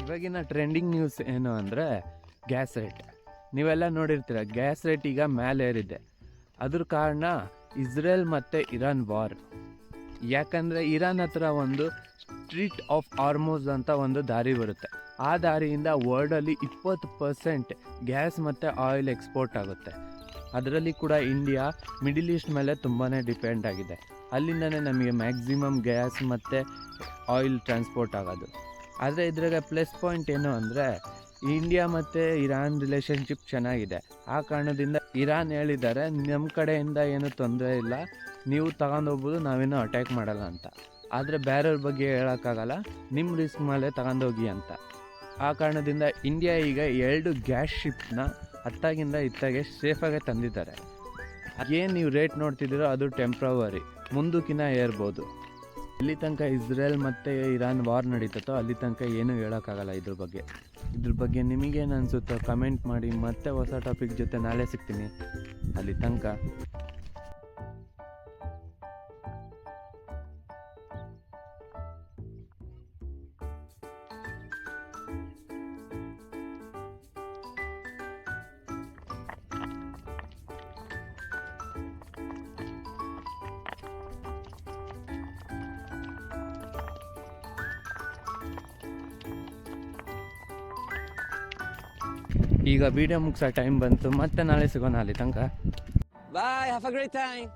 ಇವಾಗಿನ trending news ಏನು ಅಂದರೆ ಗ್ಯಾಸ್ ರೇಟ್. ನೀವೆಲ್ಲ ನೋಡಿರ್ತೀರ, ಗ್ಯಾಸ್ ರೇಟ್ ಈಗ ಮೇಲೆ ಏರಿದೆ. ಅದ್ರ ಕಾರಣ ಇಸ್ರೇಲ್ ಮತ್ತು ಇರಾನ್ ವಾರ್. ಯಾಕಂದರೆ ಇರಾನ್ ಹತ್ರ ಒಂದು ಸ್ಟ್ರೀಟ್ ಆಫ್ ಹಾರ್ಮೋಸ್ ಅಂತ ಒಂದು ದಾರಿ ಬರುತ್ತೆ. ಆ ದಾರಿಯಿಂದ ವರ್ಲ್ಡಲ್ಲಿ 20% ಗ್ಯಾಸ್ ಮತ್ತು ಆಯಿಲ್ ಎಕ್ಸ್ಪೋರ್ಟ್ ಆಗುತ್ತೆ. ಅದರಲ್ಲಿ ಕೂಡ ಇಂಡಿಯಾ ಮಿಡಿಲ್ ಈಸ್ಟ್ ಮೇಲೆ ತುಂಬಾ ಡಿಪೆಂಡ್ ಆಗಿದೆ. ಅಲ್ಲಿಂದನೇ ನಮಗೆ ಮ್ಯಾಕ್ಸಿಮಮ್ ಗ್ಯಾಸ್ ಮತ್ತು ಆಯಿಲ್ ಟ್ರಾನ್ಸ್ಪೋರ್ಟ್ ಆಗೋದು. ಆದರೆ ಇದ್ರಾಗ ಪ್ಲಸ್ ಪಾಯಿಂಟ್ ಏನು ಅಂದರೆ ಇಂಡಿಯಾ ಮತ್ತು ಇರಾನ್ ರಿಲೇಷನ್ಶಿಪ್ ಚೆನ್ನಾಗಿದೆ. ಆ ಕಾರಣದಿಂದ ಇರಾನ್ ಹೇಳಿದ್ದಾರೆ, ನಮ್ಮ ಕಡೆಯಿಂದ ಏನೂ ತೊಂದರೆ ಇಲ್ಲ, ನೀವು ತಗೊಂಡೋಗ್ಬೋದು, ನಾವೇನೂ ಅಟ್ಯಾಕ್ ಮಾಡಲ್ಲ ಅಂತ. ಆದರೆ ಬೇರೆಯವ್ರ ಬಗ್ಗೆ ಹೇಳೋಕ್ಕಾಗಲ್ಲ, ನಿಮ್ಮ ರಿಸ್ಕ್ ಮೇಲೆ ತಗೊಂಡೋಗಿ ಅಂತ. ಆ ಕಾರಣದಿಂದ ಇಂಡಿಯಾ ಈಗ 2 ಗ್ಯಾಸ್ ಶಿಪ್ನ ಅತ್ತಾಗಿಂದ ಇತ್ತಾಗೆ ಸೇಫಾಗೆ ತಂದಿದ್ದಾರೆ. ಏನು ನೀವು ರೇಟ್ ನೋಡ್ತಿದ್ದೀರೋ ಅದು ಟೆಂಪ್ರವರಿ, ಮುಂದಕ್ಕಿಂತ ಏರ್ಬೋದು. ಇಲ್ಲಿ ತನಕ ಇಸ್ರೇಲ್ ಮತ್ತು ಇರಾನ್ ವಾರ್ ನಡೀತತ್ತೋ ಅಲ್ಲಿ ತನಕ ಏನೂ ಹೇಳೋಕ್ಕಾಗಲ್ಲ ಇದ್ರ ಬಗ್ಗೆ ನಿಮಗೇನು ಅನಿಸುತ್ತೋ ಕಮೆಂಟ್ ಮಾಡಿ. ಮತ್ತೆ ಹೊಸ ಟಾಪಿಕ್ ಜೊತೆ ನಾಳೆ ಸಿಗ್ತೀನಿ. ಅಲ್ಲಿ ತನಕ ಈಗ ವಿಡಿಯೋ ಮುಗಿಸೋ ಟೈಮ್ ಬಂತು. ಮತ್ತೆ ನಾಳೆ ಸಿಗೋಣ. ಅಲ್ಲಿ ತನಕ Bye, have a great time.